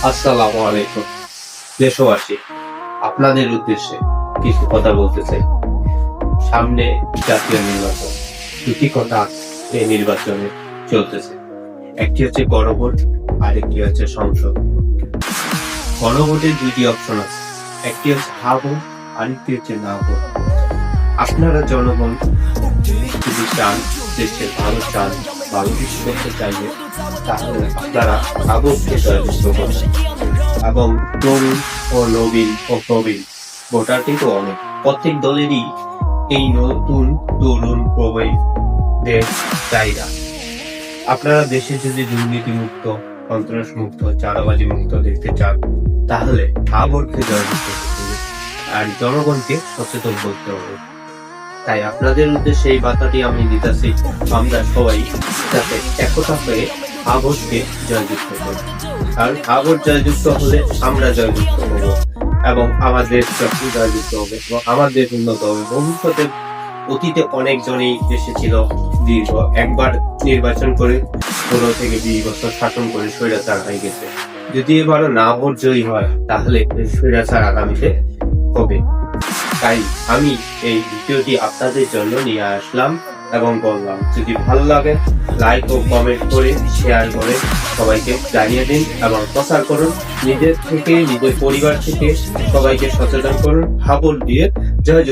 আসসালামু আলাইকুম দেশবাসী, আপনাদের উদ্দেশ্যে কিছু কথা বলতে চাই। সামনে জাতীয় নির্বাচন, দুটি কথা এই নির্বাচনে চলতেছে। একটি হচ্ছে গণভোট, আরেকটি হচ্ছে সংসদ। গণভোটের দুইটি অপশন আছে, একটি হচ্ছে হা ভোট, আরেকটি হচ্ছে না ভোট। আপনারা জনগণ যদি চান, দেশের ভালো চান, ভালো কিছু করতে চাইলে, তাহলে আপনারা কাগজকে জয়যুক্ত করবেন। এবং তরুণ ও নবীন ও প্রবীণ ভোটার কিন্তু অনেক। প্রত্যেক দলেরই এই নতুন তরুণ প্রবীণদের চাহিদা। আপনারা দেশে যদি দুর্নীতি মুক্ত, সন্ত্রাস মুক্ত, চাঁদাবাজি মুক্ত দেখতে চান, তাহলে ভোটকে জয়যুক্ত করতে হবে আর জনগণকে সচেতন করতে হবে। তাই আপনাদের উদ্দেশ্যে এই বার্তাটি আমি দিতেছি, আমরা সবাই যাতে একতা হয়ে ভোটকে জয়যুক্ত করি। কারণ ভোট জয়যুক্ত হলে আমরা জয়যুক্ত হব এবং আমাদের জাতি জয়যুক্ত হবে এবং আমাদের উন্নত হবে। ভবিষ্যতে অতীতে অনেকজনই এসেছিল দীর্ঘ একবার নির্বাচন করে 15 থেকে 20 বছর শাসন করে স্বৈরাচার হয়ে গেছে। যদি এবারও না ভোট জয়ী হয়, তাহলে স্বৈরাচার আগামীতে হবে। তাই আমি এই ভিডিওটি আপনাদের জন্য নিয়ে আসলাম এবং বললাম, যদি ভালো লাগে লাইক ও কমেন্ট করে শেয়ার করে সবাইকে জানিয়ে দিন এবং প্রচার করুন। নিজের থেকে, নিজের পরিবার থেকে সবাইকে সচেতন করুন। ভোট দিয়ে জয়